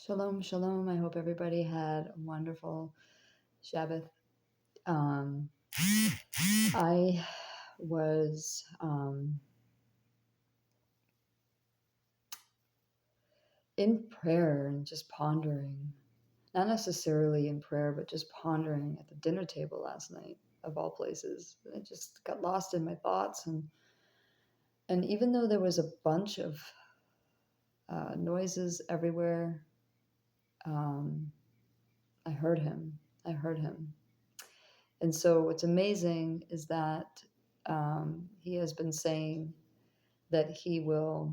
Shalom, shalom. I hope everybody had a wonderful Shabbat. I was in prayer and just pondering, not necessarily in prayer, but just pondering at the dinner table last night, of all places. I just got lost in my thoughts, and even though there was a bunch of noises everywhere, I heard him. I heard him. And so what's amazing is that he has been saying that he will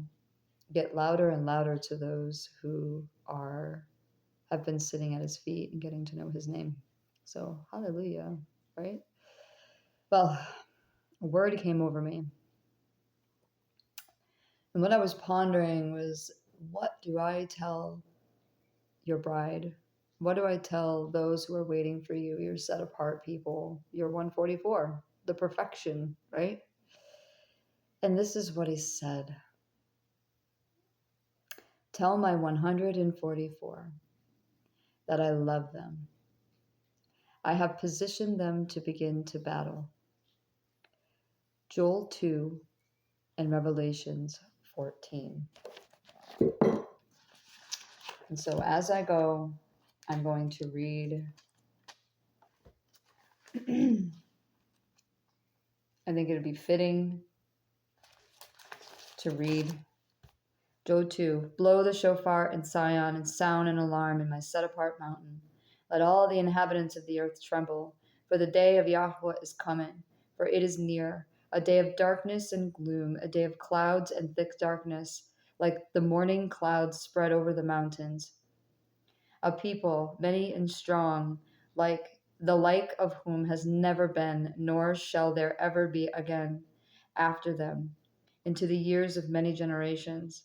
get louder and louder to those who have been sitting at his feet and getting to know his name. So hallelujah, right? Well, a word came over me. And what I was pondering was, what do I tell your bride? What do I tell those who are waiting for you, your set apart people, your 144, the perfection, right? And this is what he said. Tell my 144 that I love them. I have positioned them to begin to battle. Joel 2 and Revelations 14. And so as I go, I'm going to read. I think it would be fitting to read Joel 2. Blow the shofar in Sion and sound an alarm in my set apart mountain. Let all the inhabitants of the earth tremble, for the day of Yahweh is coming, for it is near, a day of darkness and gloom, a day of clouds and thick darkness, like the morning clouds spread over the mountains. A people, many and strong, like of whom has never been, nor shall there ever be again after them, into the years of many generations.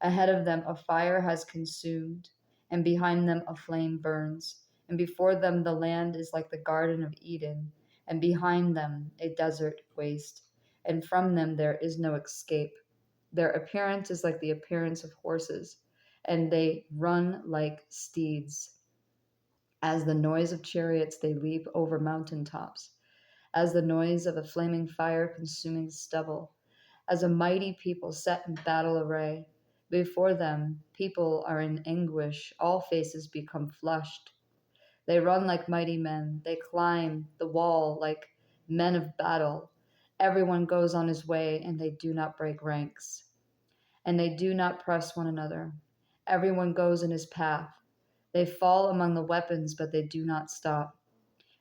Ahead of them a fire has consumed, and behind them a flame burns, and before them the land is like the Garden of Eden, and behind them a desert waste, and from them there is no escape. Their appearance is like the appearance of horses, and they run like steeds. As the noise of chariots they leap over mountain tops, as the noise of a flaming fire consuming stubble, as a mighty people set in battle array. Before them, people are in anguish, all faces become flushed. They run like mighty men, they climb the wall like men of battle. Everyone goes on his way, and they do not break ranks, and they do not press one another. Everyone goes in his path. They fall among the weapons, but they do not stop.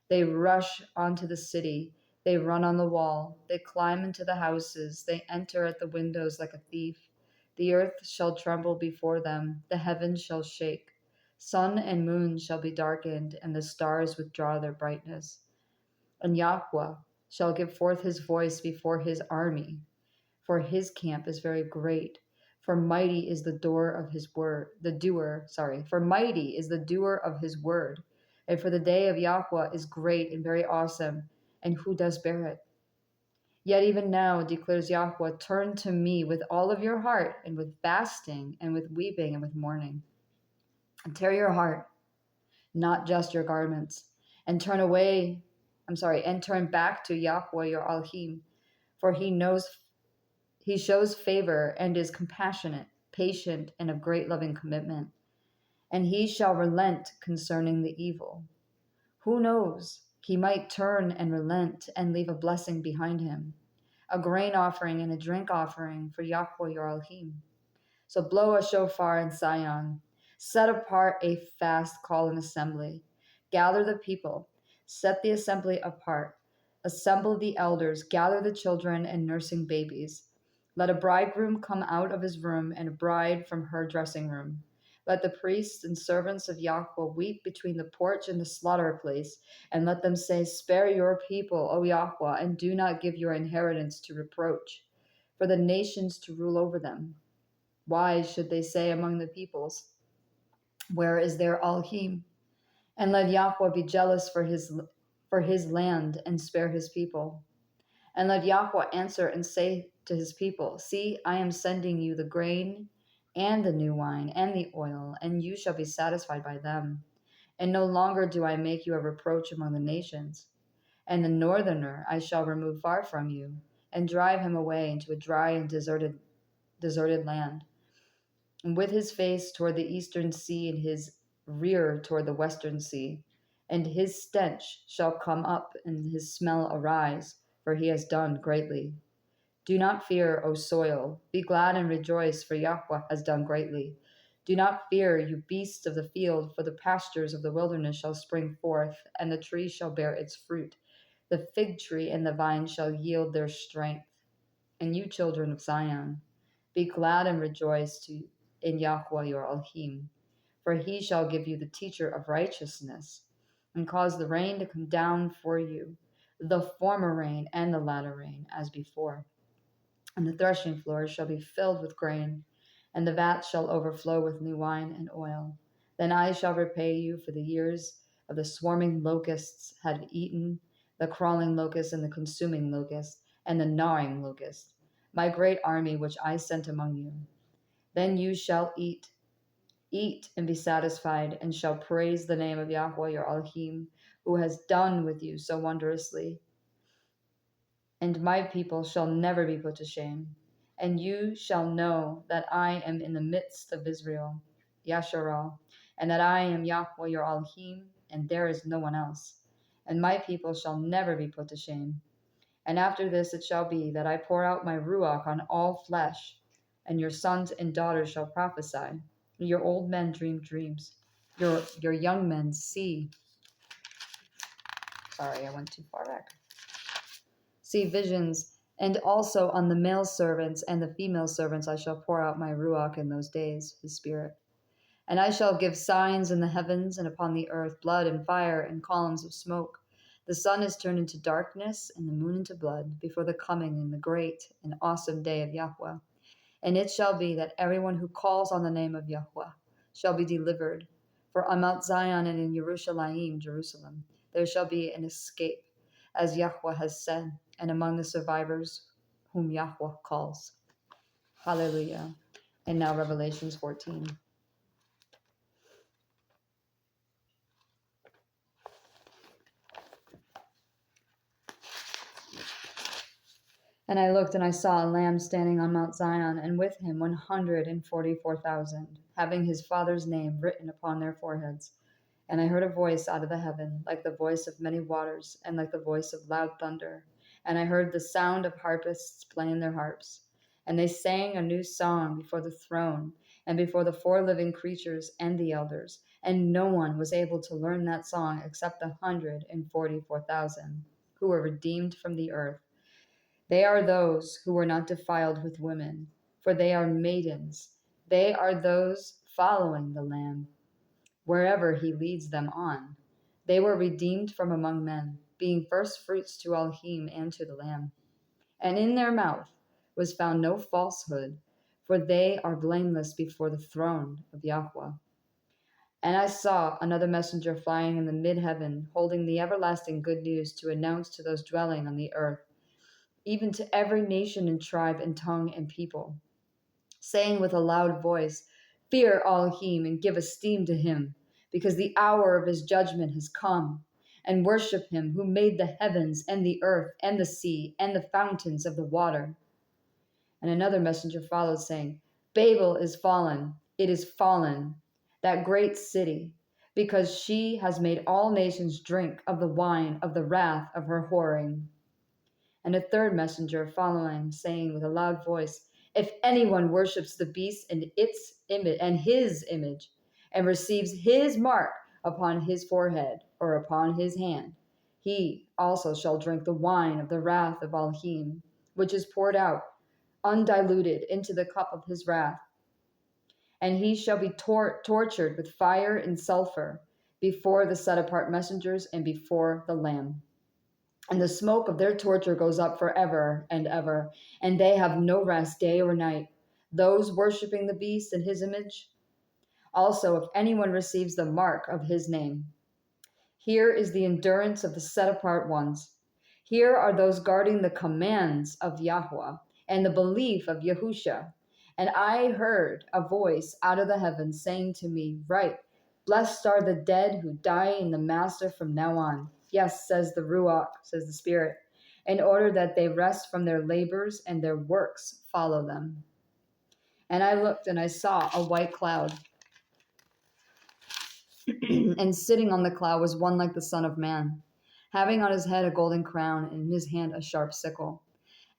They rush onto the city. They run on the wall. They climb into the houses. They enter at the windows like a thief. The earth shall tremble before them. The heavens shall shake. Sun and moon shall be darkened, and the stars withdraw their brightness. And Yahweh shall give forth his voice before his army, for his camp is very great. For mighty is the doer of his word, for mighty is the doer of his word. And for the day of Yahweh is great and very awesome, and who does bear it? Yet even now, declares Yahweh, turn to me with all of your heart, and with fasting, and with weeping, and with mourning. And tear your heart, not just your garments, and and turn back to Yahweh your Elohim, for he shows favor and is compassionate, patient, and of great loving commitment. And he shall relent concerning the evil. Who knows? He might turn and relent and leave a blessing behind him, a grain offering and a drink offering for Yahweh your Elohim. So blow a shofar in Sion, set apart a fast, call an assembly, gather the people, set the assembly apart, assemble the elders, gather the children and nursing babies. Let a bridegroom come out of his room and a bride from her dressing room. Let the priests and servants of Yahweh weep between the porch and the slaughter place, and let them say, spare your people, O Yahweh, and do not give your inheritance to reproach, for the nations to rule over them. Why should they say among the peoples, where is their Elohim? And let Yahweh be jealous for his land and spare his people. And let Yahweh answer and say to his people, see, I am sending you the grain and the new wine and the oil, and you shall be satisfied by them. And no longer do I make you a reproach among the nations. And the northerner I shall remove far from you, and drive him away into a dry and deserted land, and with his face toward the eastern sea, and his rear toward the western sea. And his stench shall come up, and his smell arise, for he has done greatly. Do not fear, O soil. Be glad and rejoice, for Yahweh has done greatly. Do not fear, you beasts of the field, for the pastures of the wilderness shall spring forth, and the tree shall bear its fruit. The fig tree and the vine shall yield their strength. And you, children of Zion, be glad and rejoice in Yahweh your Elohim, for he shall give you the teacher of righteousness, and cause the rain to come down for you, the former rain and the latter rain, as before. And the threshing floors shall be filled with grain, and the vats shall overflow with new wine and oil. Then I shall repay you for the years of the swarming locusts had eaten, the crawling locust and the consuming locust, and the gnawing locust, my great army which I sent among you. Then you shall eat and be satisfied, and shall praise the name of Yahweh your Elohim, who has done with you so wondrously. And my people shall never be put to shame. And you shall know that I am in the midst of Israel, Yasharal, and that I am Yahweh your Elohim, and there is no one else. And my people shall never be put to shame. And after this it shall be that I pour out my Ruach on all flesh, and your sons and daughters shall prophesy. Your old men dream dreams. Your young men see. Sorry, I went too far back. See visions, and also on the male servants and the female servants I shall pour out my Ruach in those days, his spirit. And I shall give signs in the heavens and upon the earth, blood and fire and columns of smoke. The sun is turned into darkness and the moon into blood before the coming and the great and awesome day of Yahweh. And it shall be that everyone who calls on the name of Yahweh shall be delivered. For on Mount Zion and in Jerusalem, there shall be an escape, as Yahweh has said, and among the survivors whom Yahweh calls. Hallelujah. And now Revelations 14. And I looked, and I saw a lamb standing on Mount Zion, and with him 144,000, having his Father's name written upon their foreheads. And I heard a voice out of the heaven, like the voice of many waters, and like the voice of loud thunder. And I heard the sound of harpists playing their harps. And they sang a new song before the throne, and before the four living creatures and the elders. And no one was able to learn that song except the 144,000 who were redeemed from the earth. They are those who were not defiled with women, for they are maidens. They are those following the Lamb, wherever he leads them on. They were redeemed from among men, being first fruits to Elohim and to the Lamb. And in their mouth was found no falsehood, for they are blameless before the throne of Yahweh. And I saw another messenger flying in the mid-heaven, holding the everlasting good news to announce to those dwelling on the earth, even to every nation and tribe and tongue and people, saying with a loud voice, Fear Elohim and give esteem to him, because the hour of his judgment has come, and worship him who made the heavens and the earth and the sea and the fountains of the water. And another messenger followed, saying, Babel is fallen, it is fallen, that great city, because she has made all nations drink of the wine of the wrath of her whoring. And a third messenger following, saying with a loud voice, If anyone worships the beast and its image and his image, and receives his mark upon his forehead or upon his hand, he also shall drink the wine of the wrath of Elohim, which is poured out undiluted into the cup of his wrath. And he shall be tortured with fire and sulfur before the set apart messengers and before the Lamb. And the smoke of their torture goes up forever and ever, and they have no rest day or night, those worshiping the beast and his image. Also, if anyone receives the mark of his name, here is the endurance of the set apart ones. Here are those guarding the commands of Yahweh and the belief of Yahusha, And I heard a voice out of the heavens saying to me, Write, blessed are the dead who die in the Master from now on. Yes, says the Ruach, says the Spirit, in order that they rest from their labors and their works follow them. And I looked and I saw a white cloud. And sitting on the cloud was one like the Son of Man, having on his head a golden crown and in his hand a sharp sickle.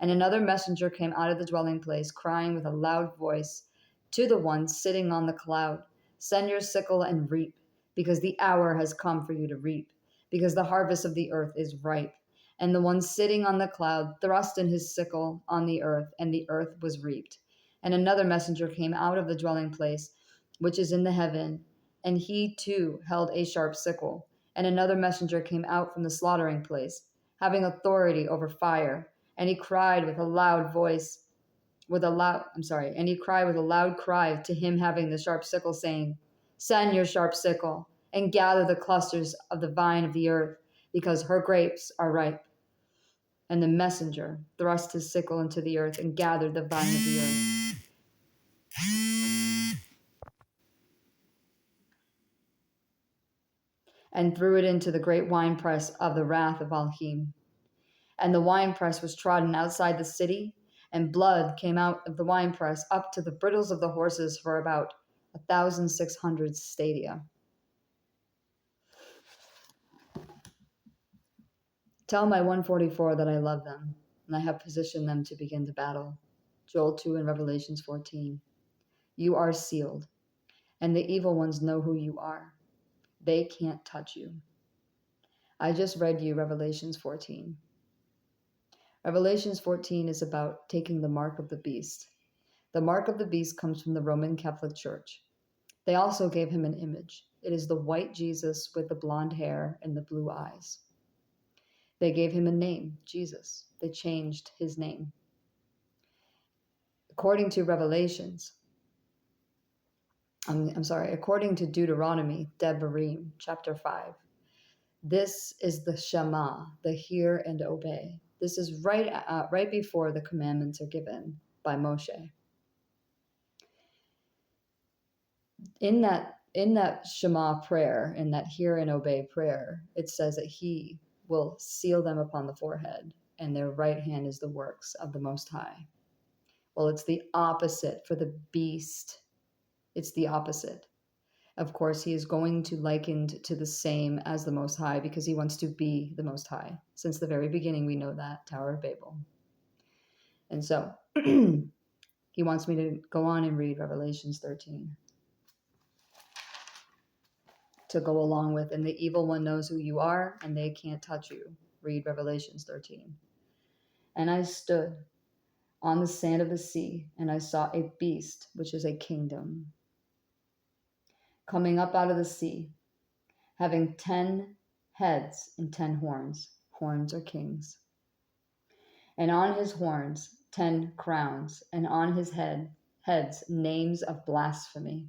And another messenger came out of the dwelling place, crying with a loud voice to the one sitting on the cloud, Send your sickle and reap, because the hour has come for you to reap, because the harvest of the earth is ripe. And the one sitting on the cloud thrust in his sickle on the earth, and the earth was reaped. And another messenger came out of the dwelling place, which is in the heaven, and he too held a sharp sickle. And another messenger came out from the slaughtering place, having authority over fire, and he cried with a loud voice, and he cried with a loud cry to him having the sharp sickle, saying, Send your sharp sickle, and gather the clusters of the vine of the earth, because her grapes are ripe. And the messenger thrust his sickle into the earth and gathered the vine of the earth, and threw it into the great winepress of the wrath of Elohim. And the winepress was trodden outside the city, and blood came out of the winepress up to the brittles of the horses for about 1,600 stadia. Tell my 144 that I love them, and I have positioned them to begin the battle. Joel 2 and Revelations 14. You are sealed, and the evil ones know who you are. They can't touch you. I just read you Revelations 14. Revelations 14 is about taking the mark of the beast. The mark of the beast comes from the Roman Catholic Church. They also gave him an image. It is the white Jesus with the blonde hair and the blue eyes. They gave him a name, Jesus. They changed his name. According to according to Deuteronomy, Devarim, chapter 5, this is the Shema, the hear and obey. This is right before the commandments are given by Moshe. In that Shema prayer, in that hear and obey prayer, it says that he will seal them upon the forehead, and their right hand is the works of the Most High. Well, it's the opposite for the beast. It's the opposite. Of course, he is going to likened to the same as the Most High because he wants to be the Most High. Since the very beginning, we know that, Tower of Babel. And so he wants me to go on and read Revelations 13 to go along with, and the evil one knows who you are, and they can't touch you. Read Revelations 13. And I stood on the sand of the sea, and I saw a beast, which is a kingdom, coming up out of the sea, having 10 heads and 10 horns. Horns are kings. And on his horns 10 crowns, and on his heads names of blasphemy.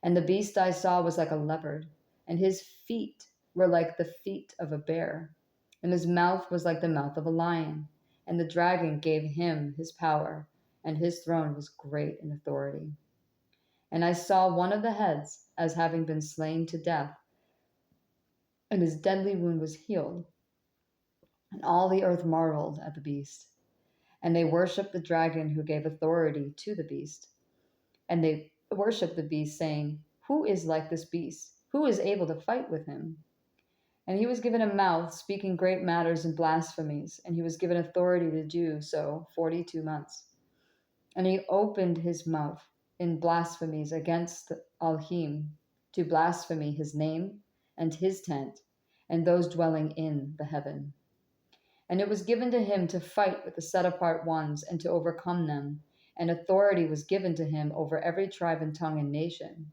And the beast I saw was like a leopard, and his feet were like the feet of a bear, and his mouth was like the mouth of a lion. And the dragon gave him his power, and his throne was great in authority. And I saw one of the heads as having been slain to death, and his deadly wound was healed. And all the earth marveled at the beast. And they worshipped the dragon who gave authority to the beast. And they worshipped the beast, saying, Who is like this beast? Who is able to fight with him? And he was given a mouth, speaking great matters and blasphemies, and he was given authority to do so 42 months. And he opened his mouth in blasphemies against Elohim, to blaspheme his name and his tent, and those dwelling in the heaven. And it was given to him to fight with the set-apart ones and to overcome them, and authority was given to him over every tribe and tongue and nation.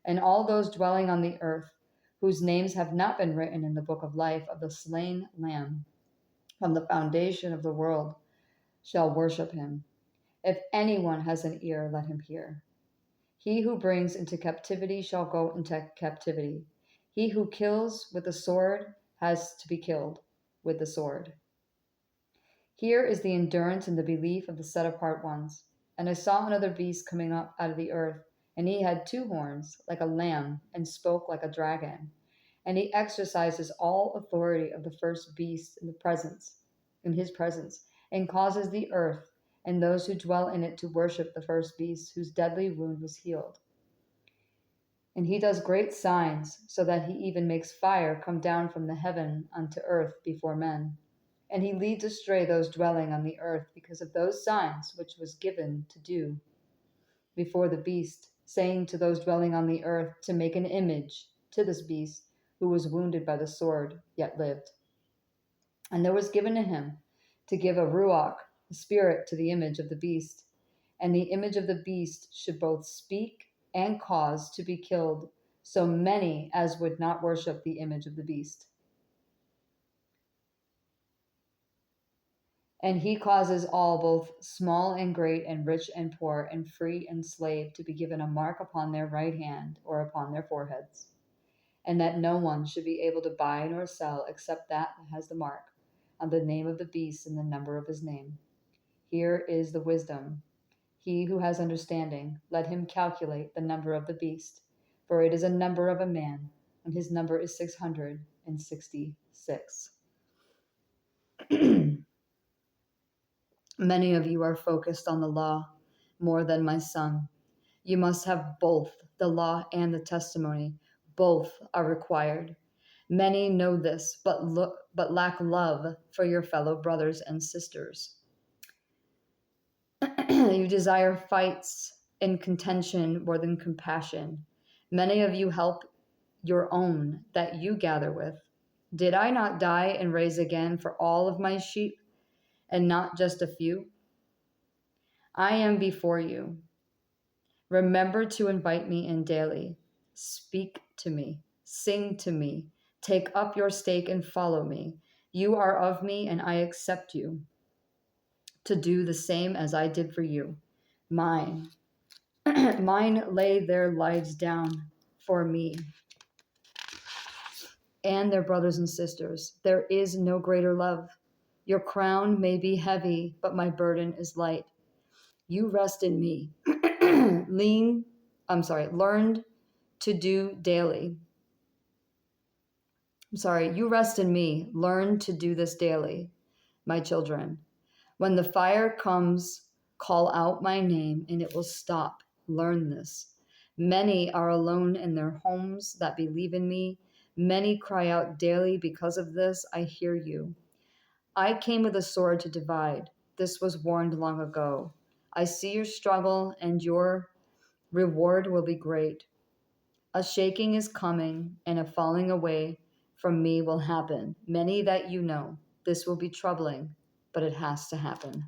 And all those dwelling on the earth, whose names have not been written in the book of life of the slain Lamb from the foundation of the world, shall worship him. If anyone has an ear, let him hear. He who brings into captivity shall go into captivity. He who kills with the sword has to be killed with the sword. Here is the endurance and the belief of the set-apart ones. And I saw another beast coming up out of the earth, and he had two horns, like a lamb, and spoke like a dragon. And he exercises all authority of the first beast in his presence, and causes the earth and those who dwell in it to worship the first beast, whose deadly wound was healed. And he does great signs, so that he even makes fire come down from the heaven unto earth before men. And he leads astray those dwelling on the earth because of those signs which was given to do before the beast, saying to those dwelling on the earth to make an image to this beast, who was wounded by the sword, yet lived. And there was given to him to give a ruach, a spirit, to the image of the beast. And the image of the beast should both speak and cause to be killed so many as would not worship the image of the beast. And he causes all, both small and great, and rich and poor, and free and slave, to be given a mark upon their right hand or upon their foreheads, and that no one should be able to buy nor sell except that has the mark of the name of the beast and the number of his name. Here is the wisdom. He who has understanding, let him calculate the number of the beast, for it is a number of a man, and his number is 666. Many of you are focused on the law more than my son. You must have both the law and the testimony. Both are required. Many know this, but lack love for your fellow brothers and sisters. You desire fights and contention more than compassion. Many of you help your own that you gather with. Did I not die and raise again for all of my sheep, and not just a few? I am before you. Remember to invite me in daily. Speak to me. Sing to me. Take up your stake and follow me. You are of me, and I accept you to do the same as I did for you. Mine. Mine lay their lives down for me and their brothers and sisters. There is no greater love. Your crown may be heavy, but my burden is light. You rest in me. Learned to do daily. You rest in me. Learn to do this daily, my children. When the fire comes, call out my name, and it will stop. Learn this. Many are alone in their homes that believe in me. Many cry out daily because of this. I hear you. I came with a sword to divide. This was warned long ago. I see your struggle, and your reward will be great. A shaking is coming, and a falling away from me will happen. Many that you know. This will be troubling, but it has to happen.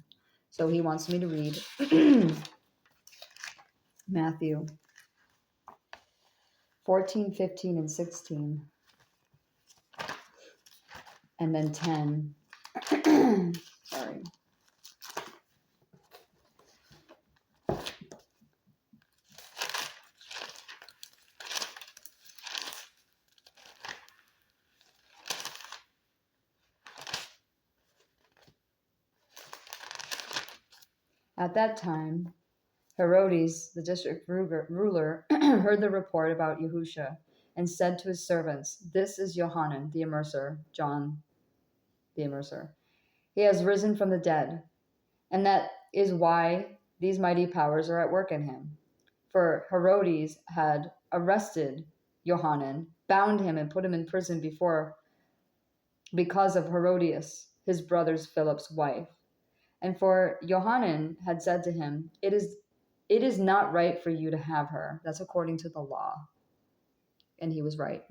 So he wants me to read Matthew 14, 15, and 16, and then 10. Sorry. At that time, Herodes, the district ruler, heard the report about Yahusha and said to his servants, "This is Yohanan the Immerser, John the Immerser. He has risen from the dead, and that is why these mighty powers are at work in him." For Herodes had arrested Yohanan, bound him, and put him in prison because of Herodias, his brother Philip's wife. And for Yohanan had said to him, It is not right for you to have her. That's according to the law. And he was right.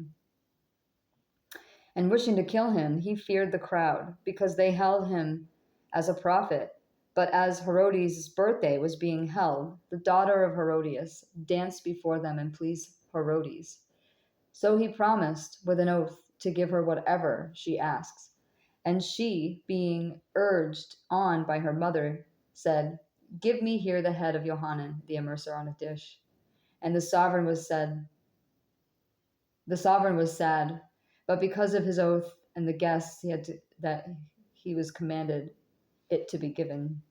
And wishing to kill him, he feared the crowd, because they held him as a prophet. But as Herodias' birthday was being held, the daughter of Herodias danced before them and pleased Herodes. So he promised with an oath to give her whatever she asks. And she, being urged on by her mother, said, "Give me here the head of Yohanan, the Immerser, on a dish." And the sovereign was sad, but because of his oath and the guests that he was commanded it to be given.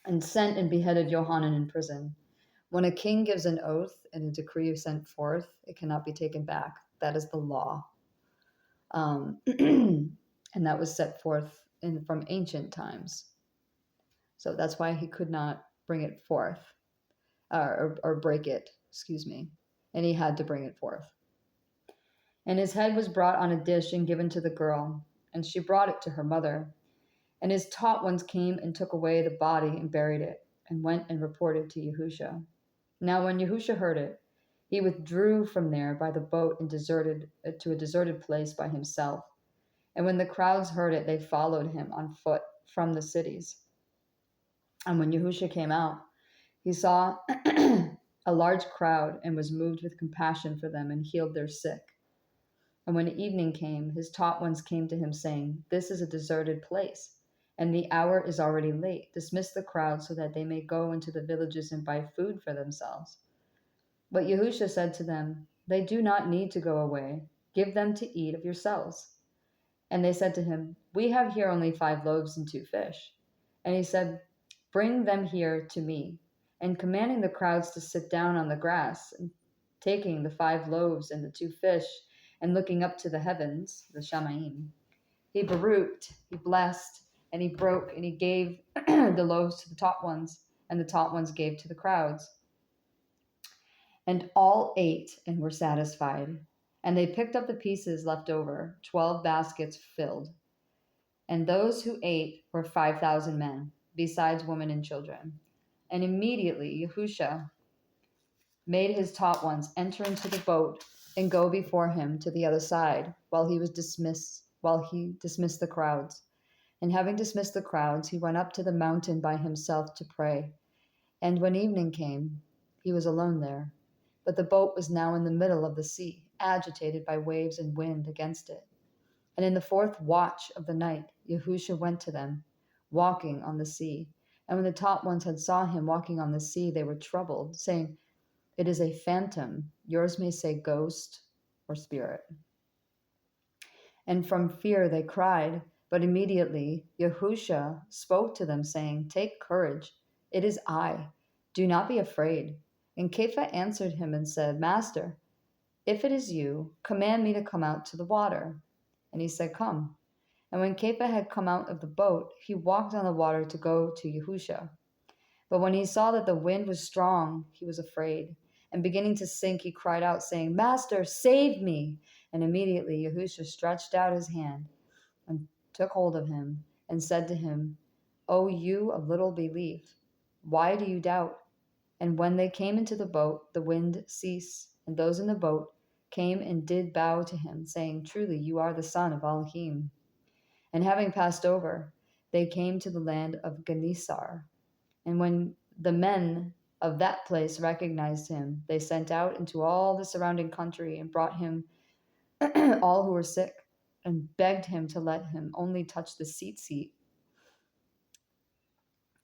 and sent and beheaded Johanan in prison. When a king gives an oath and a decree is sent forth, it cannot be taken back. That is the law. And that was set forth from ancient times. So that's why he could not bring it forth, or break it, excuse me. And he had to bring it forth. And his head was brought on a dish and given to the girl, and she brought it to her mother. And his taught ones came and took away the body and buried it, and went and reported to Yahusha. Now when Yahusha heard it, he withdrew from there by the boat and deserted to a deserted place by himself. And when the crowds heard it, they followed him on foot from the cities. And when Yahusha came out, he saw a large crowd and was moved with compassion for them and healed their sick. And when evening came, his taught ones came to him, saying, "This is a deserted place, and the hour is already late. Dismiss the crowd so that they may go into the villages and buy food for themselves." But Yahusha said to them, "They do not need to go away. Give them to eat of yourselves." And they said to him, "We have here only 5 loaves and 2 fish." And he said, "Bring them here to me." And commanding the crowds to sit down on the grass, and taking the 5 loaves and the 2 fish, and looking up to the heavens, the Shamaim, he baruched, he blessed, and he broke, and he gave the loaves to the taught ones, and the taught ones gave to the crowds. And all ate and were satisfied. And they picked up the pieces left over, 12 baskets filled. And those who ate were 5,000 men, besides women and children. And immediately Yahusha made his taught ones enter into the boat and go before him to the other side, while he dismissed the crowds. And having dismissed the crowds, he went up to the mountain by himself to pray. And when evening came, he was alone there. But the boat was now in the middle of the sea, agitated by waves and wind against it. And in the 4th watch of the night, Yahusha went to them, walking on the sea. And when the taught ones had saw him walking on the sea, they were troubled, saying, "It is a phantom." Yours may say ghost or spirit. And from fear they cried. But immediately Yahusha spoke to them, saying, "Take courage. It is I. Do not be afraid." And Kepha answered him and said, "Master, if it is you, command me to come out to the water." And he said, "Come." And when Kepha had come out of the boat, he walked on the water to go to Yahusha. But when he saw that the wind was strong, he was afraid. And beginning to sink, he cried out, saying, "Master, save me." And immediately Yahusha stretched out his hand and took hold of him and said to him, "O you of little belief, why do you doubt?" And when they came into the boat, the wind ceased, and those in the boat came and did bow to him, saying, "Truly you are the son of Elohim." And having passed over, they came to the land of Genesar. And when the men of that place recognized him, they sent out into all the surrounding country and brought him all who were sick, and begged him to let him only touch the seat,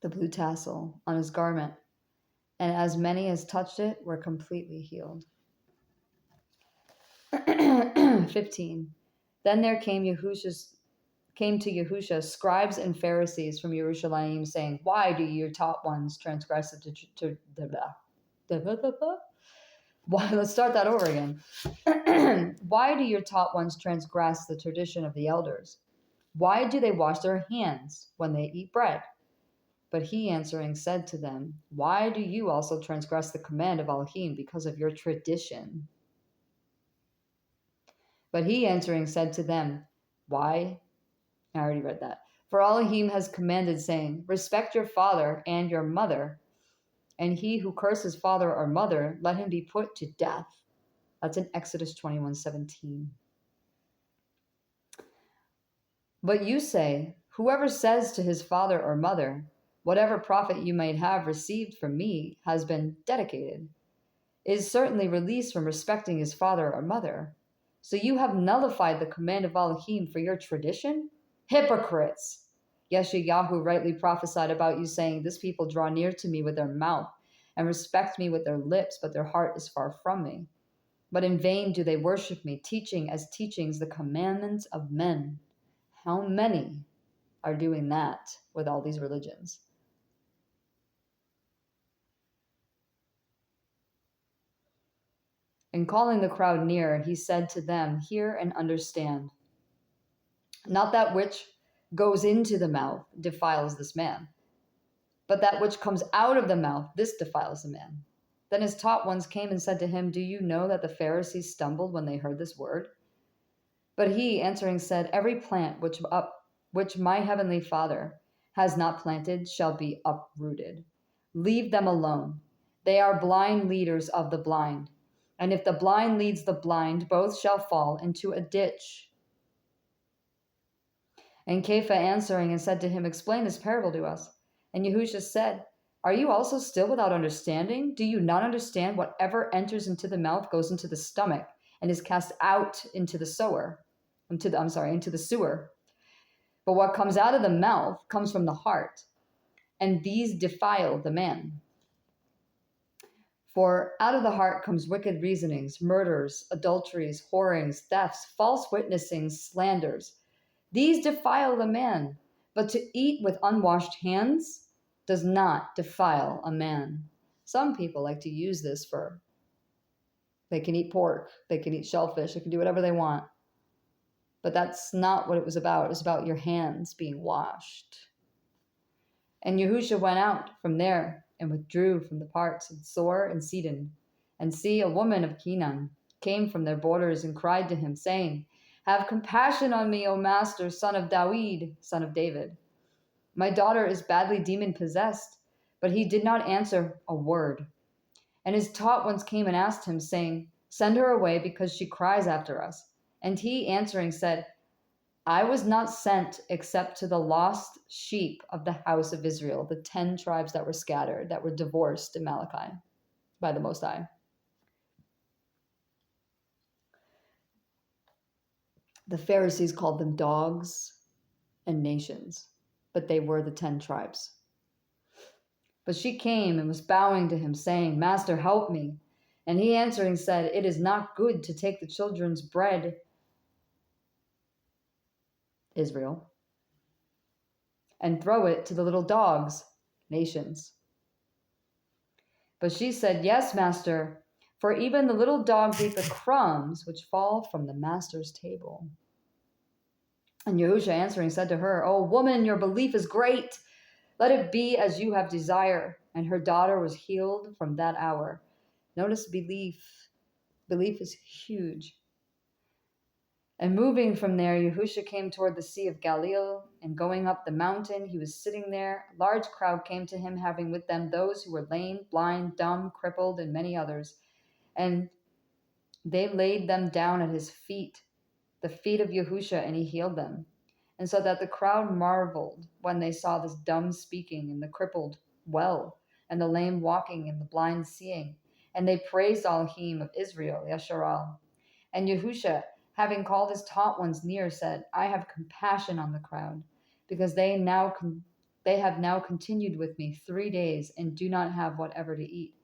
the blue tassel, on his garment. And as many as touched it were completely healed. 15. Then there came to Yahusha scribes and Pharisees from Jerusalem, saying, "Why do your taught ones transgress the Why? Let's start that over again. Why do your taught ones transgress the tradition of the elders? Why do they wash their hands when they eat bread?" But he answering said to them, "Why do you also transgress the command of Elohim because of your tradition?" But he answering said to them, "Why?" I already read that. "For Elohim has commanded, saying, 'Respect your father and your mother, and he who curses father or mother, let him be put to death.'" That's in Exodus 21:17. "But you say, 'Whoever says to his father or mother, whatever profit you might have received from me has been dedicated,' is certainly released from respecting his father or mother. So you have nullified the command of Elohim for your tradition? Hypocrites! Yeshayahu rightly prophesied about you, saying, 'This people draw near to me with their mouth and respect me with their lips, but their heart is far from me. But in vain do they worship me, teaching as teachings the commandments of men.'" How many are doing that with all these religions? And calling the crowd near, he said to them, "Hear and understand. Not that which goes into the mouth defiles this man, but that which comes out of the mouth, this defiles the man." Then his taught ones came and said to him, "Do you know that the Pharisees stumbled when they heard this word?" But he, answering, said, "Every plant which my heavenly Father has not planted shall be uprooted. Leave them alone. They are blind leaders of the blind. And if the blind leads the blind, both shall fall into a ditch." And Kepha answering and said to him, "Explain this parable to us." And Yahushua said, "Are you also still without understanding? Do you not understand whatever enters into the mouth goes into the stomach and is cast out into the into the sewer? But what comes out of the mouth comes from the heart, and these defile the man. For out of the heart comes wicked reasonings, murders, adulteries, whorings, thefts, false witnessings, slanders. These defile the man, but to eat with unwashed hands does not defile a man. Some people like to use this for, they can eat pork, they can eat shellfish, they can do whatever they want. But that's not what it was about. It was about your hands being washed. And Yahusha went out from there and withdrew from the parts of Sor and Sidon. And see, a woman of Canaan came from their borders and cried to him, saying, "Have compassion on me, O Master, son of David. My daughter is badly demon possessed." But he did not answer a word. And his taught ones came and asked him, saying, "Send her away, because she cries after us." And he answering said, "I was not sent except to the lost sheep of the house of Israel," the 10 tribes that were scattered, that were divorced in Malachi by the Most High. The Pharisees called them dogs and nations, but they were the 10 tribes. But she came and was bowing to him, saying, "Master, help me." And he answering said, "It is not good to take the children's bread," Israel, "and throw it to the little dogs," nations. But she said, "Yes, Master, for even the little dogs eat the crumbs which fall from the master's table." And Yahusha answering said to her, "O woman, your belief is great. Let it be as you have desire." And her daughter was healed from that hour. Notice belief. Belief is huge. And moving from there, Yahusha came toward the Sea of Galilee, and going up the mountain, he was sitting there. A large crowd came to him, having with them those who were lame, blind, dumb, crippled, and many others. And they laid them down at his feet, the feet of Yahusha, and he healed them. And so that the crowd marveled when they saw this dumb speaking, and the crippled well, and the lame walking, and the blind seeing. And they praised Elohim of Israel, Yasharal. And Yahusha, having called his taught ones near, said, "I have compassion on the crowd, because they have now continued with me 3 days, and do not have whatever to eat.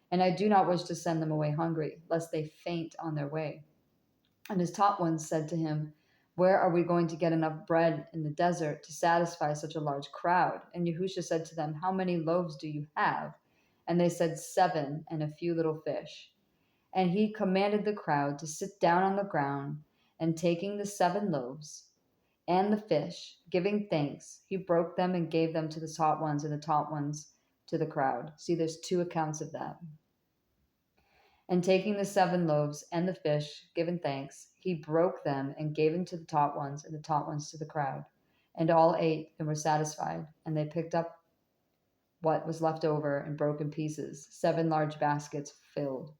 And I do not wish to send them away hungry, lest they faint on their way." And his taught ones said to him, "Where are we going to get enough bread in the desert to satisfy such a large crowd?" And Yahusha said to them, "How many loaves do you have?" And they said, 7, and a few little fish. And he commanded the crowd to sit down on the ground, and taking the 7 loaves and the fish, giving thanks, he broke them and gave them to the taught ones, and the taught ones to the crowd. See, there's 2 accounts of that. And taking the 7 loaves and the fish, given thanks, he broke them and gave them to the taught ones, and the taught ones to the crowd. And all ate and were satisfied, and they picked up what was left over and broke in pieces, 7 large baskets filled.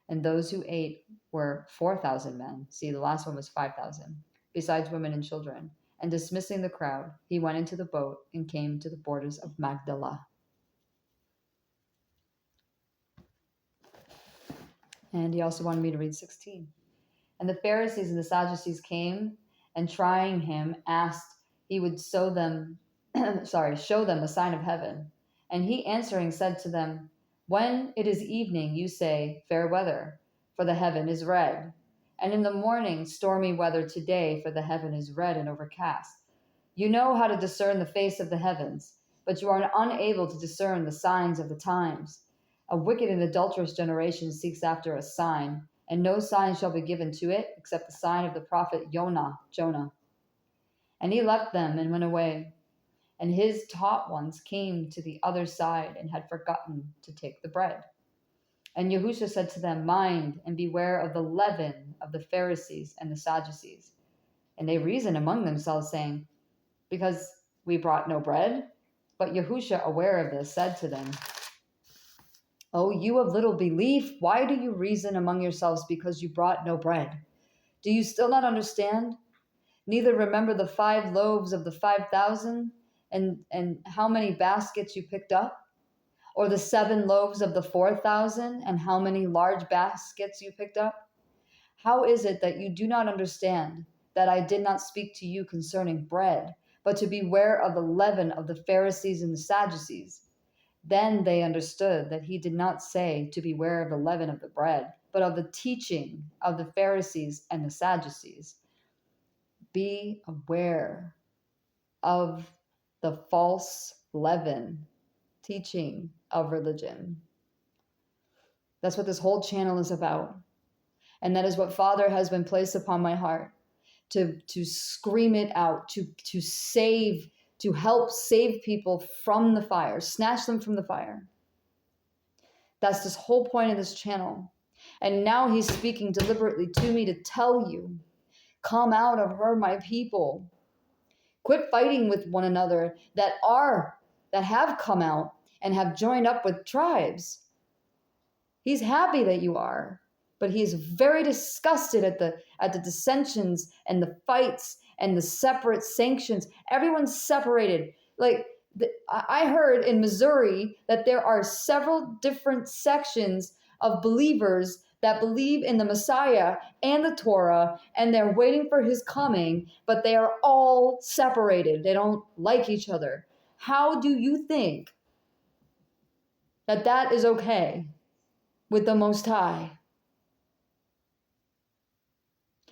And those who ate were 4,000 men. See, the last one was 5,000, besides women and children. And dismissing the crowd, he went into the boat and came to the borders of Magdala. And he also wanted me to read 16. And the Pharisees and the Sadducees came, and trying him, asked he would show them a sign of heaven. And he answering said to them, "When it is evening, you say, 'Fair weather,' for the heaven is red. And in the morning, 'Stormy weather today,' for the heaven is red and overcast. You know how to discern the face of the heavens, but you are unable to discern the signs of the times. A wicked and adulterous generation seeks after a sign, and no sign shall be given to it except the sign of the prophet Jonah. And he left them and went away. And his taught ones came to the other side and had forgotten to take the bread. And Yahusha said to them, Mind and beware of the leaven of the Pharisees and the Sadducees. And they reasoned among themselves, saying, Because we brought no bread. But Yahusha, aware of this, said to them, O you of little belief, why do you reason among yourselves because you brought no bread? Do you still not understand? Neither remember the 5 loaves of the 5,000 and how many baskets you picked up? Or the 7 loaves of the 4,000 and how many large baskets you picked up? How is it that you do not understand that I did not speak to you concerning bread, but to beware of the leaven of the Pharisees and the Sadducees? Then they understood that he did not say to beware of the leaven of the bread, but of the teaching of the Pharisees and the Sadducees. Be aware of the false leaven teaching of religion. That's what this whole channel is about. And that is what Father has been placed upon my heart, to scream it out, to save, to help save people from the fire, snatch them from the fire. That's this whole point of this channel. And now he's speaking deliberately to me to tell you, come out of her, my people. Quit fighting with one another that have come out and have joined up with tribes. He's happy that you are, but he is very disgusted at the dissensions and the fights and the separate sanctions. Everyone's separated. I heard in Missouri that there are several different sections of believers that believe in the Messiah and the Torah, and they're waiting for his coming, but they are all separated. They don't like each other. How do you think that that is okay with the Most High?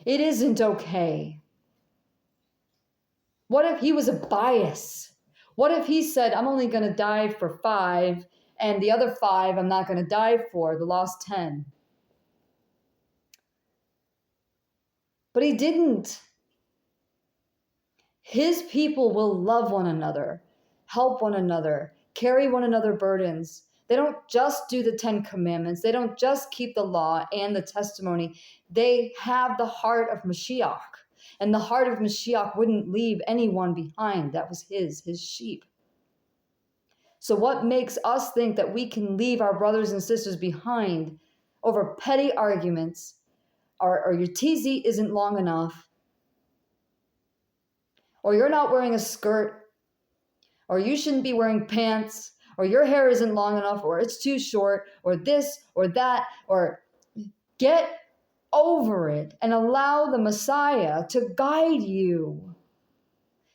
It isn't okay. What if he was a bias? What if he said, I'm only going to die for 5, and the other 5 I'm not going to die for, the lost 10? But he didn't. His people will love one another, help one another, carry one another burdens. They don't just do the 10 commandments. They don't just keep the law and the testimony. They have the heart of Mashiach. And the heart of Mashiach wouldn't leave anyone behind. That was his sheep. So what makes us think that we can leave our brothers and sisters behind over petty arguments, or your TZ isn't long enough, or you're not wearing a skirt, or you shouldn't be wearing pants, or your hair isn't long enough, or it's too short, or this or that, or get over it and allow the Messiah to guide you.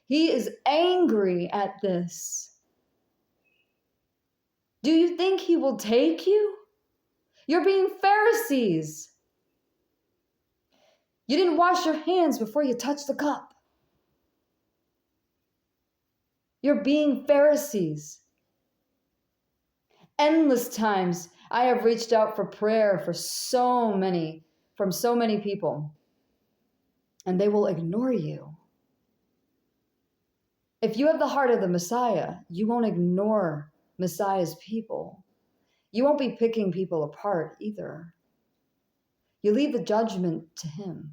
He is angry at this. Do you think he will take you? You're being Pharisees. You didn't wash your hands before you touched the cup. You're being Pharisees. Endless times I have reached out for prayer from so many people, and they will ignore you. If you have the heart of the Messiah, you won't ignore Messiah's people. You won't be picking people apart either. You leave the judgment to him.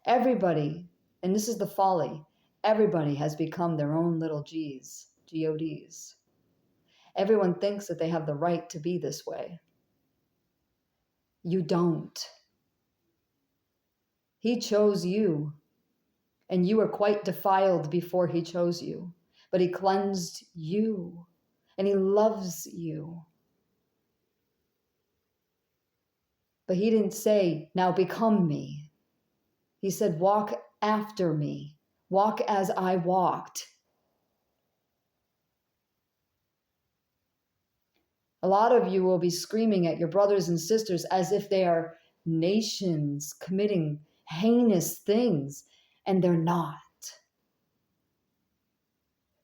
Everybody, and this is the folly, everybody has become their own little G's, G-O-Ds. Everyone thinks that they have the right to be this way. You don't. He chose you, and you were quite defiled before he chose you, but he cleansed you, and he loves you. But he didn't say, now become me. He said, walk after me. Walk as I walked. A lot of you will be screaming at your brothers and sisters as if they are nations committing heinous things, and they're not.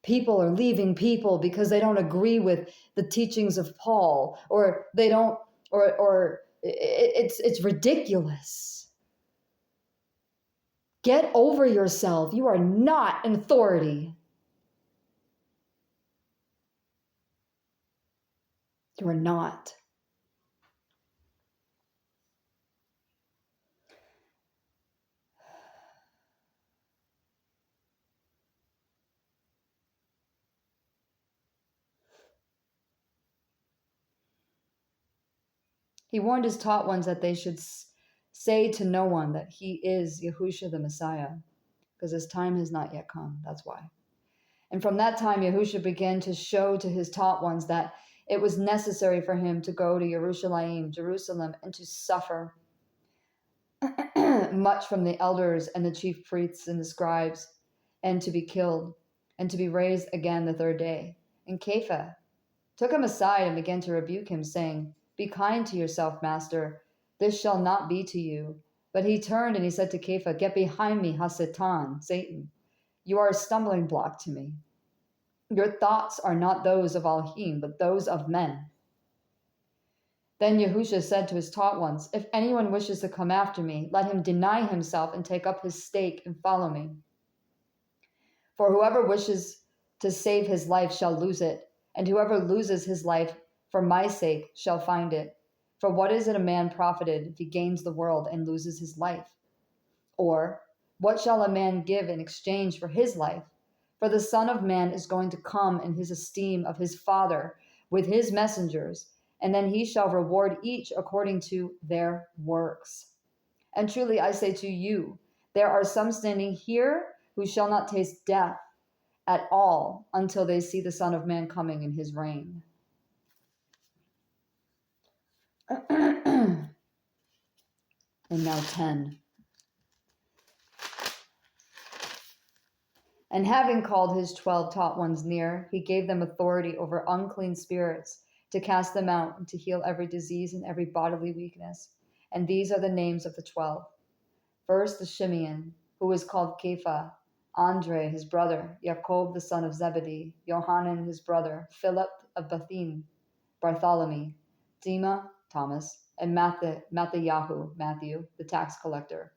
People are leaving people because they don't agree with the teachings of Paul, or they don't, or it's ridiculous. Get over yourself. You are not an authority. You are not. He warned his taught ones that they should say to no one that he is Yahushua the Messiah, because his time has not yet come. That's why. And from that time, Yahushua began to show to his taught ones that it was necessary for him to go to Jerusalem, and to suffer much from the elders and the chief priests and the scribes, and to be killed, and to be raised again the third day. And Kepha took him aside and began to rebuke him, saying, "Be kind to yourself, master. This shall not be to you." But he turned and he said to Kepha, "Get behind me, Hasatan, Satan. You are a stumbling block to me. Your thoughts are not those of Elohim, but those of men." Then Yahushua said to his taught ones, "If anyone wishes to come after me, let him deny himself and take up his stake and follow me. For whoever wishes to save his life shall lose it, and whoever loses his life for my sake shall find it. For what is it a man profited if he gains the world and loses his life? Or what shall a man give in exchange for his life? For the Son of Man is going to come in his esteem of his Father with his messengers, and then he shall reward each according to their works. And truly I say to you, there are some standing here who shall not taste death at all until they see the Son of Man coming in his reign." And now 10. And having called his 12 taught ones near, he gave them authority over unclean spirits, to cast them out, and to heal every disease and every bodily weakness. And these are the names of the 12. First, the Shimeon, who was called Kepha, Andre, his brother, Jacob, the son of Zebedee, Johanan, his brother, Philip of Bethin, Bartholomew, Dima, Thomas, and Mattheyahu, Matthew, the tax collector,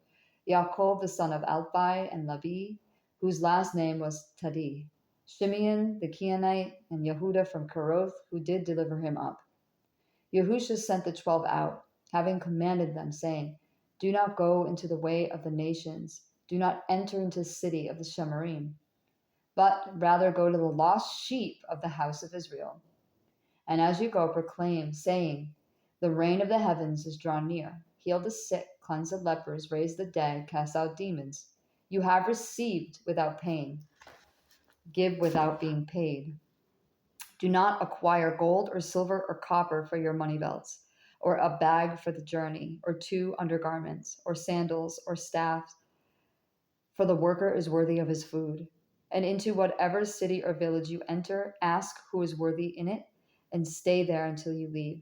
Jacob, the son of Alphi, and Levi, whose last name was Tadi, Shimeon the Kenite, and Yehuda from Keroth, who did deliver him up. Yahushua sent the 12 out, having commanded them, saying, "Do not go into the way of the nations, do not enter into the city of the Shemarim, but rather go to the lost sheep of the house of Israel. And as you go, proclaim, saying, the reign of the heavens is drawn near. Heal the sick, cleanse the lepers, raise the dead, cast out demons. You have received without paying, give without being paid. Do not acquire gold or silver or copper for your money belts, or a bag for the journey, or 2 undergarments, or sandals, or staffs, for the worker is worthy of his food. And into whatever city or village you enter, ask who is worthy in it, and stay there until you leave.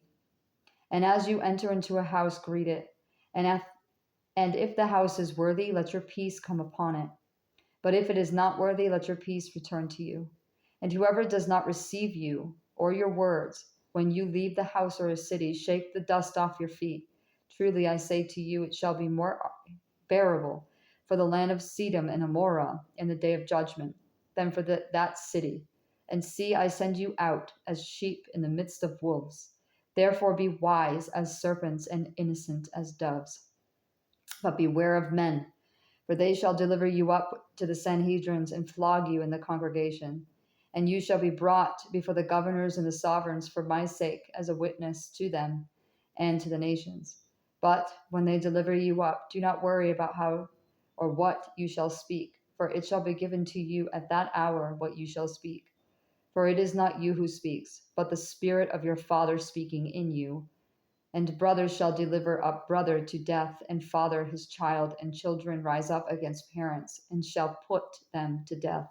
And as you enter into a house, greet it. And if the house is worthy, let your peace come upon it. But if it is not worthy, let your peace return to you. And whoever does not receive you or your words, when you leave the house or a city, shake the dust off your feet. Truly I say to you, it shall be more bearable for the land of Sedom and Amorah in the day of judgment than for that city. And see, I send you out as sheep in the midst of wolves. Therefore be wise as serpents and innocent as doves. But beware of men, for they shall deliver you up to the Sanhedrins and flog you in the congregation. And you shall be brought before the governors and the sovereigns for my sake as a witness to them and to the nations. But when they deliver you up, do not worry about how or what you shall speak, for it shall be given to you at that hour what you shall speak. For it is not you who speaks, but the Spirit of your Father speaking in you. And brother shall deliver up brother to death, and father his child, and children rise up against parents, and shall put them to death.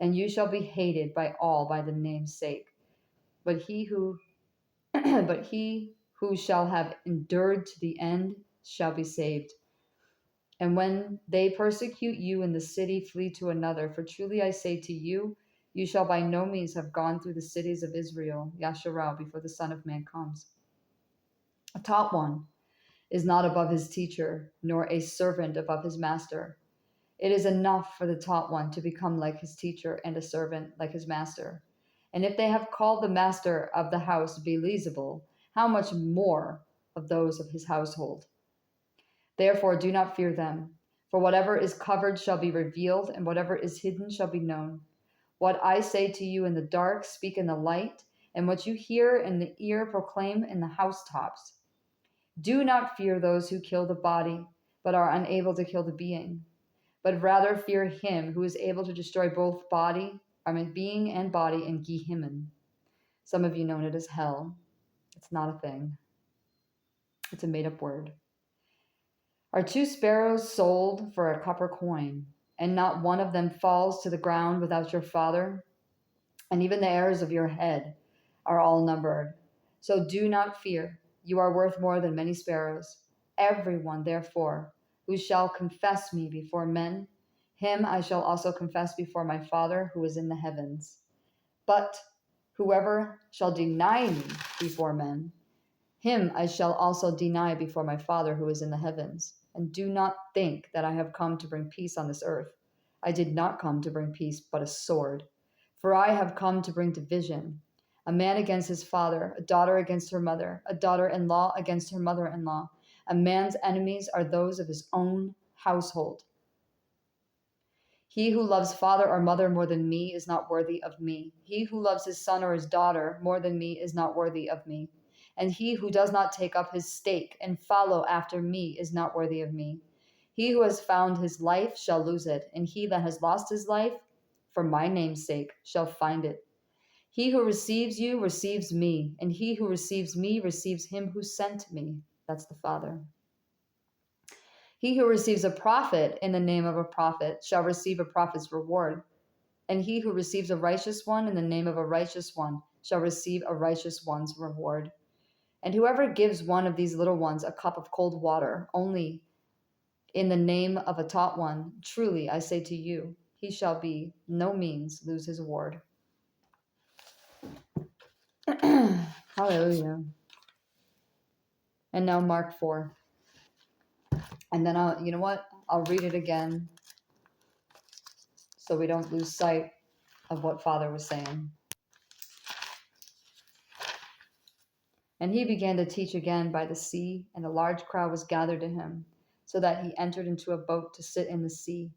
And you shall be hated by all by the name's sake. But he who but he who shall have endured to the end shall be saved. And when they persecute you in the city, flee to another. For truly I say to you, You shall by no means have gone through the cities of Israel, Yasharah, before the Son of Man comes. A taught one is not above his teacher, nor a servant above his master. It is enough for the taught one to become like his teacher and a servant like his master. And if they have called the master of the house Beelzebul, how much more of those of his household? Therefore do not fear them, for whatever is covered shall be revealed, and whatever is hidden shall be known. What I say to you in the dark, speak in the light, and what you hear in the ear, proclaim in the housetops. Do not fear those who kill the body, but are unable to kill the being, but rather fear him who is able to destroy both being and body in Gehenna. Some of you know it as hell. It's not a thing. It's a made-up word. Are 2 sparrows sold for a copper coin, and not one of them falls to the ground without your Father? And even the hairs of your head are all numbered. So do not fear. You are worth more than many sparrows. Everyone, therefore, who shall confess me before men, him I shall also confess before my Father who is in the heavens. But whoever shall deny me before men, him I shall also deny before my Father who is in the heavens. And do not think that I have come to bring peace on this earth. I did not come to bring peace, but a sword. For I have come to bring division. A man against his father, a daughter against her mother, a daughter-in-law against her mother-in-law. A man's enemies are those of his own household. He who loves father or mother more than me is not worthy of me. He who loves his son or his daughter more than me is not worthy of me. And he who does not take up his stake and follow after me is not worthy of me. He who has found his life shall lose it, and he that has lost his life for my name's sake shall find it. He who receives you receives me, and he who receives me receives him who sent me. That's the Father. He who receives a prophet in the name of a prophet shall receive a prophet's reward. And he who receives a righteous one in the name of a righteous one shall receive a righteous one's reward. And whoever gives one of these little ones a cup of cold water, only in the name of a taught one, truly I say to you, he shall by no means lose his reward. Hallelujah. And now Mark 4. And then I'll read it again so we don't lose sight of what Father was saying. And he began to teach again by the sea, and a large crowd was gathered to him, so that he entered into a boat to sit in the sea.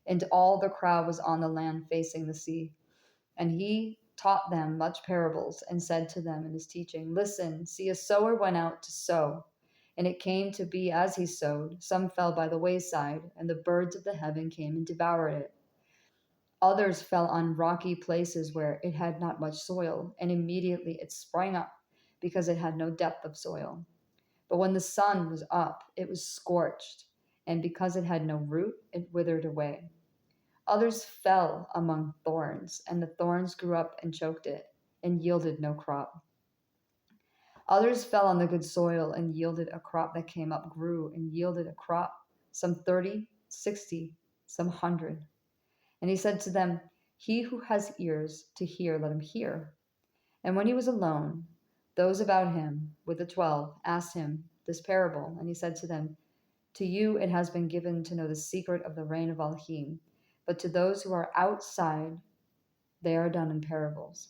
And all the crowd was on the land facing the sea. And he taught them much parables, and said to them in his teaching, Listen, see, a sower went out to sow. And it came to be as he sowed, some fell by the wayside, and the birds of the heaven came and devoured it. Others fell on rocky places where it had not much soil, and immediately it sprang up, because it had no depth of soil. But when the sun was up, it was scorched, and because it had no root, it withered away. Others fell among thorns, and the thorns grew up and choked it, and yielded no crop. Others fell on the good soil and yielded a crop that came up, grew, and yielded a crop, some 30, 60, some 100. And he said to them, He who has ears to hear, let him hear. And when he was alone, those about him with the 12 asked him this parable, and he said to them, To you it has been given to know the secret of the reign of Elohim, but to those who are outside, they are done in parables.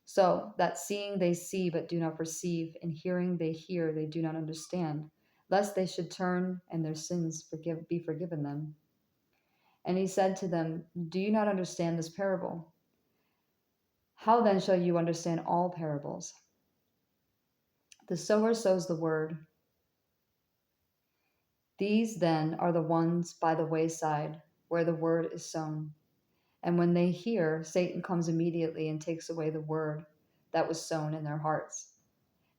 So that seeing they see but do not perceive, and hearing they hear, they do not understand, lest they should turn and their sins be forgiven them. And he said to them, Do you not understand this parable? How then shall you understand all parables? The sower sows the word. These then are the ones by the wayside, where the word is sown. And when they hear, Satan comes immediately and takes away the word that was sown in their hearts.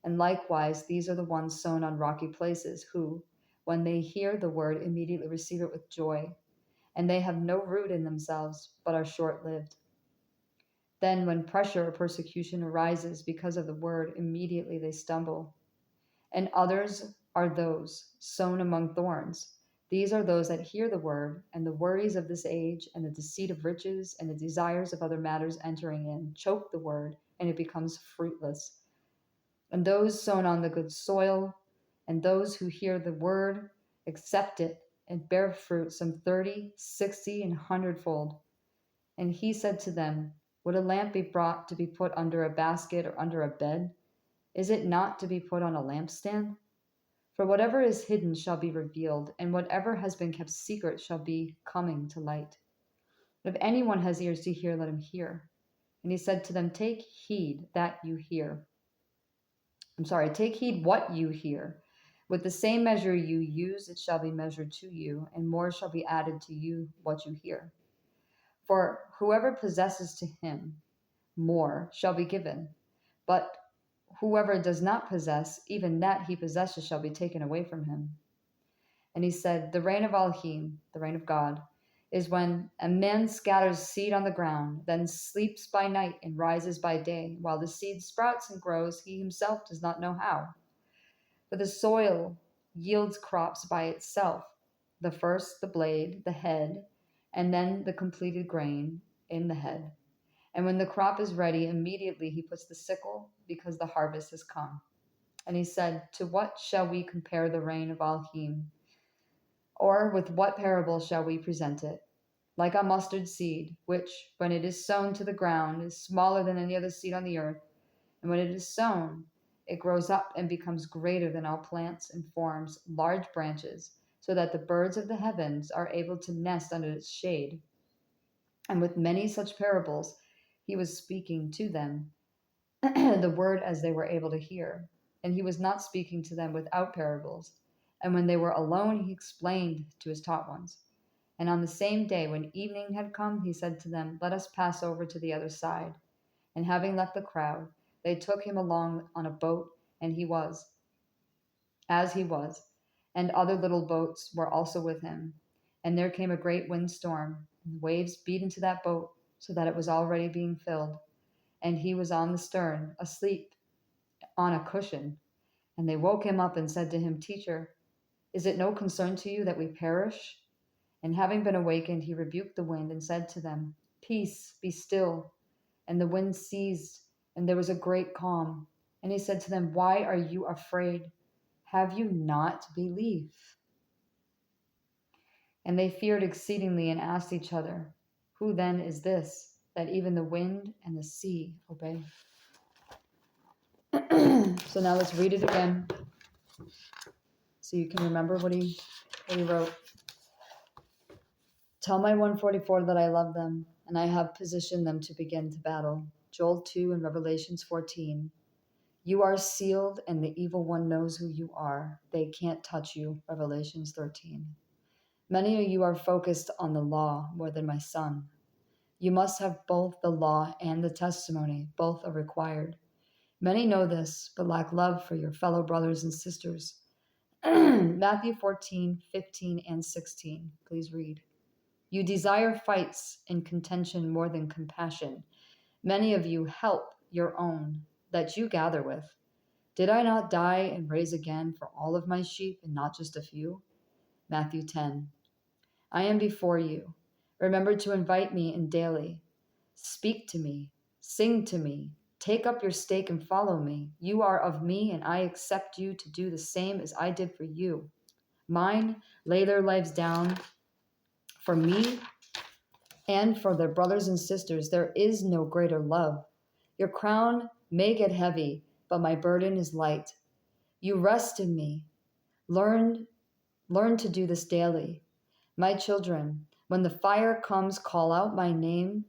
And likewise, these are the ones sown on rocky places, who, when they hear the word, immediately receive it with joy. And they have no root in themselves, but are short-lived. Then when pressure or persecution arises because of the word, immediately they stumble. And others are those sown among thorns. These are those that hear the word, and the worries of this age, and the deceit of riches, and the desires of other matters entering in, choke the word, and it becomes fruitless. And those sown on the good soil, and those who hear the word, accept it, and bear fruit, some 30, 60, and 100-fold. And he said to them, would a lamp be brought to be put under a basket or under a bed? Is it not to be put on a lampstand? For whatever is hidden shall be revealed, and whatever has been kept secret shall be coming to light. If anyone has ears to hear, let him hear. And he said to them, take heed what you hear. With the same measure you use, it shall be measured to you, and more shall be added to you what you hear. For whoever possesses, to him more shall be given. But whoever does not possess, even that he possesses shall be taken away from him. And he said, the reign of Elohim, the reign of God, is when a man scatters seed on the ground, then sleeps by night and rises by day, while the seed sprouts and grows, he himself does not know how. For the soil yields crops by itself, the first the blade, the head, and then the completed grain in the head. And when the crop is ready, immediately he puts the sickle, because the harvest has come. And he said, to what shall we compare the reign of Elohim? Or with what parable shall we present it? Like a mustard seed, which, when it is sown to the ground, is smaller than any other seed on the earth. And when it is sown, it grows up and becomes greater than all plants and forms large branches, so that the birds of the heavens are able to nest under its shade. And with many such parables, he was speaking to them the word as they were able to hear. And he was not speaking to them without parables. And when they were alone, he explained to his taught ones. And on the same day, when evening had come, he said to them, let us pass over to the other side. And having left the crowd, they took him along on a boat, and he was, and other little boats were also with him. And there came a great windstorm, and the waves beat into that boat, so that it was already being filled. And he was on the stern, asleep on a cushion. And they woke him up and said to him, teacher, is it no concern to you that we perish? And having been awakened, he rebuked the wind and said to them, peace, be still. And the wind ceased, and there was a great calm. And he said to them, why are you afraid? Have you not belief? And they feared exceedingly and asked each other, who then is this, that even the wind and the sea obey? So now let's read it again, so you can remember what he wrote. Tell my 144 that I love them, and I have positioned them to begin to battle. Joel 2 and Revelations 14. You are sealed, and the evil one knows who you are. They can't touch you. Revelations 13. Many of you are focused on the law more than my son. You must have both the law and the testimony. Both are required. Many know this, but lack love for your fellow brothers and sisters. Matthew 14, 15, and 16. Please read. You desire fights and contention more than compassion. Many of you help your own that you gather with. Did I not die and raise again for all of my sheep and not just a few? Matthew 10. I am before you. Remember to invite me in daily. Speak to me. Sing to me. Take up your stake and follow me. You are of me, and I accept you to do the same as I did for you. Mine lay their lives down for me and for their brothers and sisters. There is no greater love. Your crown may get heavy, but my burden is light. You rest in me. Learn to do this daily. My children, when the fire comes, call out my name,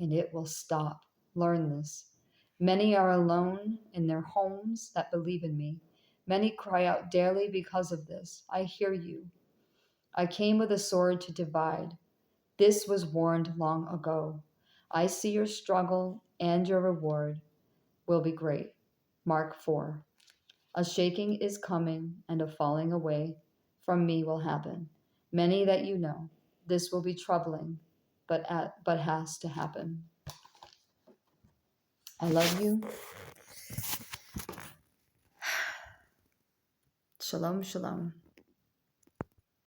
and it will stop. Learn this. Many are alone in their homes that believe in me. Many cry out daily because of this. I hear you. I came with a sword to divide. This was warned long ago. I see your struggle, and your reward will be great. Mark 4. A shaking is coming, and a falling away from me will happen. Many that you know. This will be troubling, but has to happen. I love you. Shalom, shalom.